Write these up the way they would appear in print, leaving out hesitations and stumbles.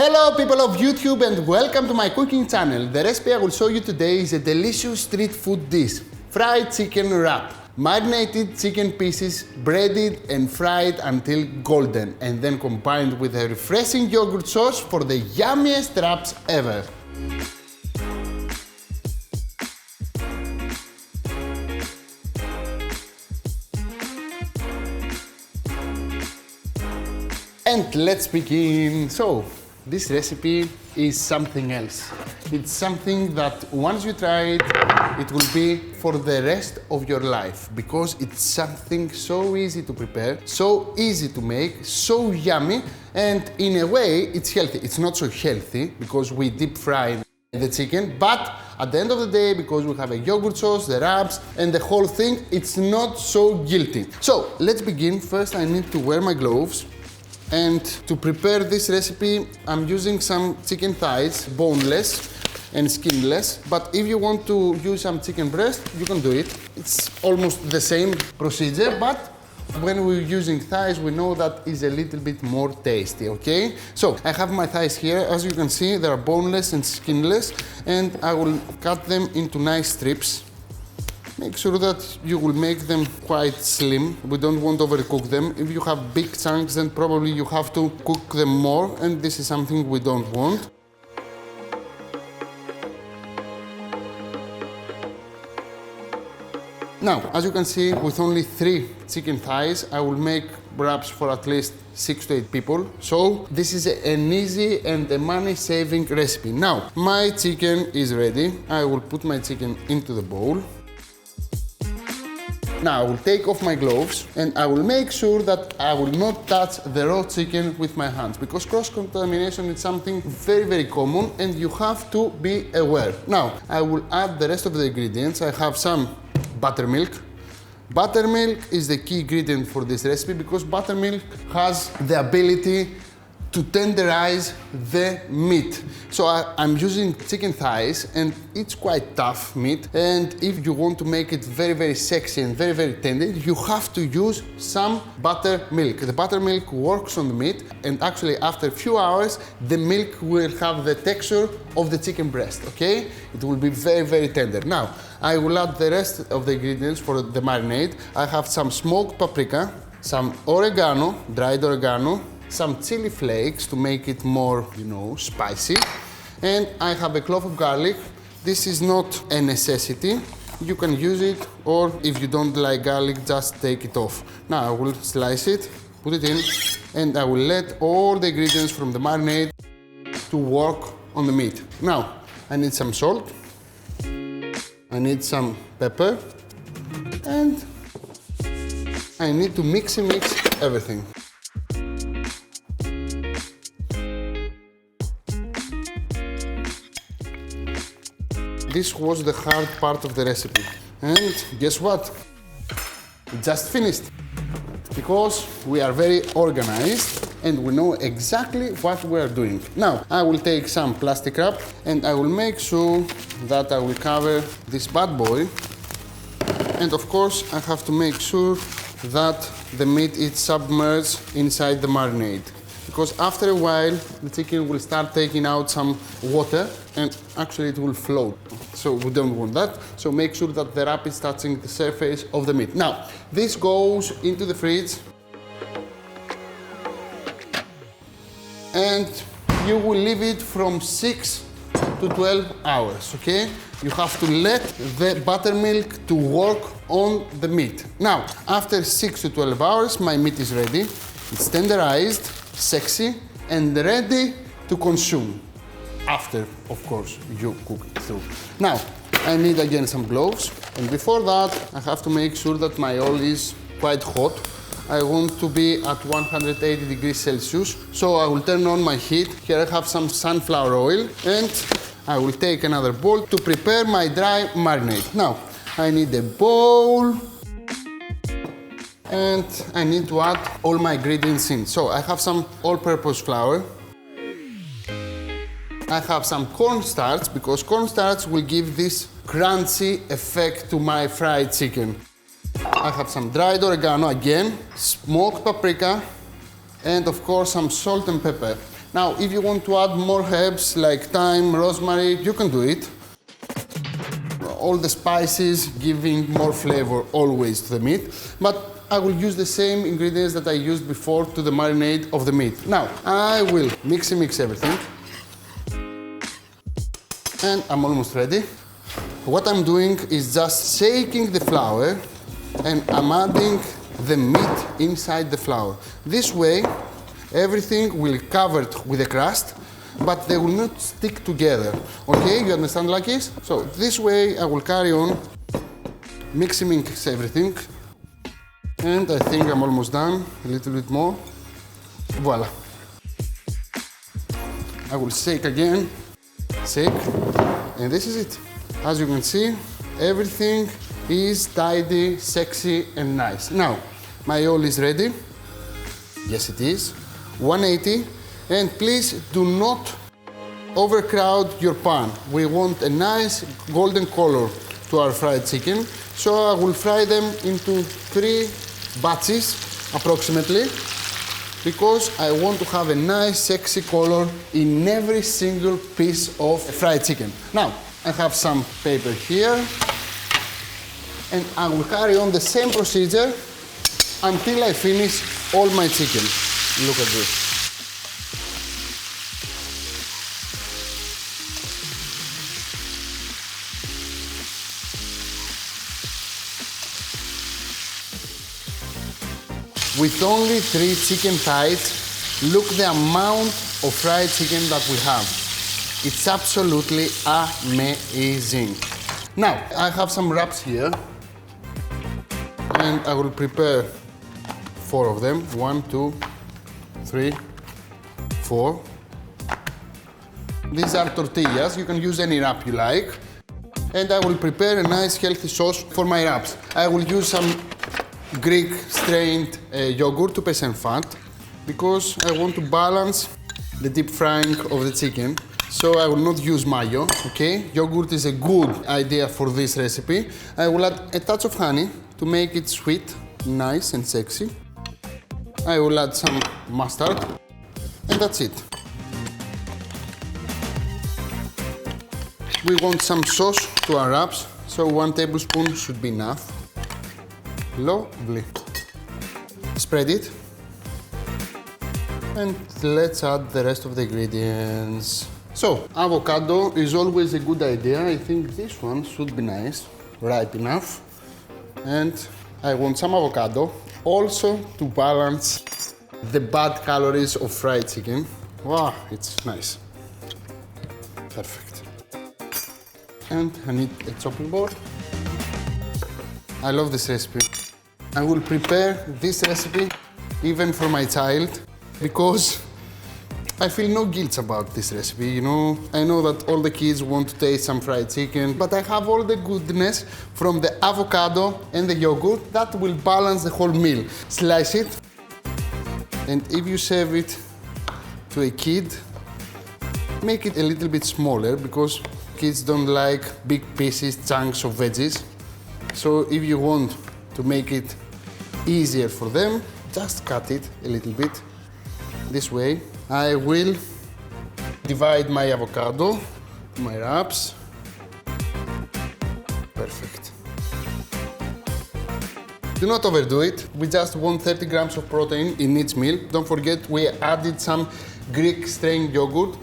Hello people of YouTube and welcome to my cooking channel. The recipe I will show you today is a delicious street food dish. Fried chicken wrap. Marinated chicken pieces, breaded and fried until golden, and then combined with a refreshing yogurt sauce for the yummiest wraps ever. And let's begin. So, this recipe is something else. It's something that once you try it, it will be for the rest of your life because it's something so easy to prepare, so easy to make, so yummy, and in a way it's healthy. It's not so healthy because we deep fry the chicken, but at the end of the day, because we have a yogurt sauce, the wraps, and the whole thing, it's not so guilty. So let's begin. First I need to wear my gloves. And to prepare this recipe, I'm using some chicken thighs, boneless and skinless. But if you want to use some chicken breast, you can do it. It's almost the same procedure, but when we're using thighs, we know that is a little bit more tasty, okay? So I have my thighs here. As you can see, they are boneless and skinless, and I will cut them into nice strips. Make sure that you will make them quite slim. We don't want to overcook them. If you have big chunks, then probably you have to cook them more, and this is something we don't want. Now, as you can see, with only 3 chicken thighs, I will make wraps for at least 6 to 8 people. So this is an easy and a money-saving recipe. Now, my chicken is ready. I will put my chicken into the bowl. Now I will take off my gloves and I will make sure that I will not touch the raw chicken with my hands because cross-contamination is something very common and you have to be aware. Now I will add the rest of the ingredients. I have some buttermilk. Buttermilk is the key ingredient for this recipe because buttermilk has the ability to tenderize the meat. So I'm using chicken thighs and it's quite tough meat, and if you want to make it very sexy and very tender, you have to use some buttermilk. The buttermilk works on the meat, and actually after a few hours the milk will have the texture of the chicken breast, okay? It will be very tender. Now I will add the rest of the ingredients for the marinade. I have some smoked paprika, some oregano, dried oregano, some chili flakes to make it more, spicy. And I have a clove of garlic. This is not a necessity. You can use it, or if you don't like garlic, just take it off. Now I will slice it, put it in, and I will let all the ingredients from the marinade to work on the meat. Now, I need some salt. I need some pepper. And I need to mix everything. This was the hard part of the recipe. And guess what? It just finished. Because we are very organized and we know exactly what we are doing. Now, I will take some plastic wrap and I will make sure that I will cover this bad boy. And of course, I have to make sure that the meat is submerged inside the marinade. Because after a while, the chicken will start taking out some water and actually it will float. So we don't want that. So make sure that the wrap is touching the surface of the meat. Now, this goes into the fridge and you will leave it from 6 to 12 hours, okay? You have to let the buttermilk to work on the meat. Now, after 6 to 12 hours, my meat is ready. It's tenderized, sexy, and ready to consume. After, of course, you cook it through. Now, I need again some gloves, and before that, I have to make sure that my oil is quite hot. I want to be at 180 degrees Celsius, so I will turn on my heat. Here I have some sunflower oil, and I will take another bowl to prepare my dry marinade. Now, I need a bowl, and I need to add all my ingredients in. So I have some all-purpose flour. I have some cornstarch because cornstarch will give this crunchy effect to my fried chicken. I have some dried oregano again, smoked paprika, and of course some salt and pepper. Now, if you want to add more herbs like thyme, rosemary, you can do it. All the spices giving more flavor always to the meat, but I will use the same ingredients that I used before to the marinade of the meat. Now, I will mix everything. And I'm almost ready. What I'm doing is just shaking the flour and I'm adding the meat inside the flour. This way, everything will be covered with a crust, but they will not stick together. Okay, you understand, Lakis? So this way I will carry on mixing everything. And I think I'm almost done, a little bit more. Voila. I will shake again, shake, and this is it. As you can see, everything is tidy, sexy, and nice. Now, my oil is ready. Yes, it is. 180, and please do not overcrowd your pan. We want a nice golden color to our fried chicken, so I will fry them into 3 batches approximately, because I want to have a nice sexy color in every single piece of fried chicken. Now, I have some paper here, and I will carry on the same procedure until I finish all my chicken. Look at this. With only 3 chicken thighs, look the amount of fried chicken that we have. It's absolutely amazing. Now, I have some wraps here, and I will prepare 4 of them. 1, 2, 3, 4. These are tortillas. You can use any wrap you like. And I will prepare a nice healthy sauce for my wraps. I will use some Greek strained yogurt, 2% fat, because I want to balance the deep frying of the chicken. So I will not use mayo, okay? Yogurt is a good idea for this recipe. I will add a touch of honey to make it sweet, nice and sexy. I will add some mustard, and that's it. We want some sauce to our wraps, so 1 tablespoon should be enough. Lovely. Spread it. And let's add the rest of the ingredients. So, avocado is always a good idea. I think this one should be nice, ripe enough. And I want some avocado, also to balance the bad calories of fried chicken. Wow, it's nice. Perfect. And I need a chopping board. I love this recipe. I will prepare this recipe even for my child, because I feel no guilt about this recipe, you know. I know that all the kids want to taste some fried chicken, but I have all the goodness from the avocado and the yogurt that will balance the whole meal. Slice it, and if you serve it to a kid, make it a little bit smaller, because kids don't like big pieces, chunks of veggies. So if you want to make it easier for them, just cut it a little bit this way. I will divide my avocado, my wraps. Perfect. Do not overdo it. We just want 30 grams of protein in each meal. Don't forget, we added some Greek strained yogurt.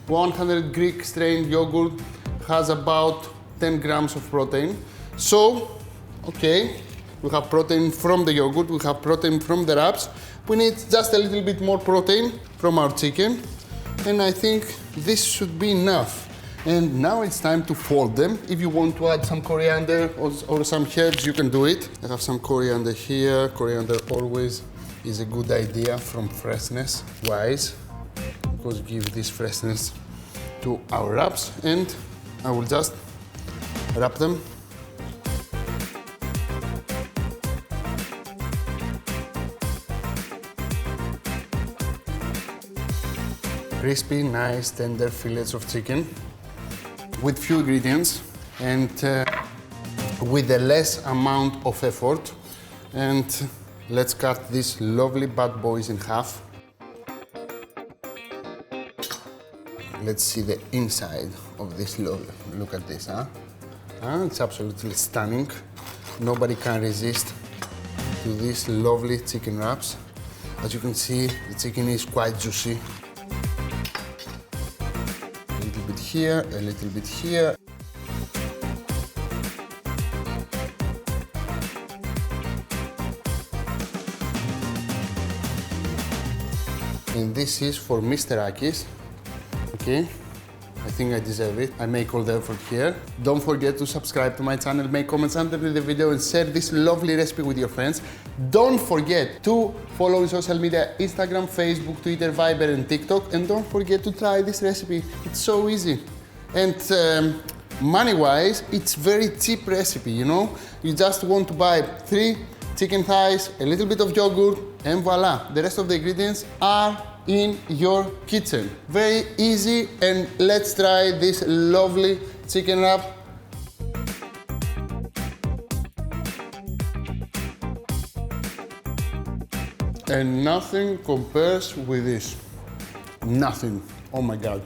100 Greek strained yogurt has about 10 grams of protein. So, okay, we have protein from the yogurt, we have protein from the wraps. We need just a little bit more protein from our chicken, and I think this should be enough. And now it's time to fold them. If you want to add some coriander or some herbs, you can do it. I have some coriander here. Coriander always is a good idea from freshness wise, because give this freshness to our wraps. And I will just wrap them. Crispy, nice, tender fillets of chicken with few ingredients and with a less amount of effort. And let's cut these lovely bad boys in half. let's see the inside of this loaf. Look at this, huh? It's absolutely stunning. Nobody can resist to these lovely chicken wraps. As you can see, the chicken is quite juicy. A little bit here, a little bit here. And this is for Mr. Akis, okay? I think I deserve it. I make all the effort here. Don't forget to subscribe to my channel, make comments under the video and share this lovely recipe with your friends. Don't forget to follow on social media, Instagram, Facebook, Twitter, Viber and TikTok. And don't forget to try this recipe. It's so easy. And money-wise, it's very cheap recipe, you know? You just want to buy 3 chicken thighs, a little bit of yogurt, and voila. The rest of the ingredients are in your kitchen. Very easy, and let's try this lovely chicken wrap. And nothing compares with this. Nothing. Oh my God.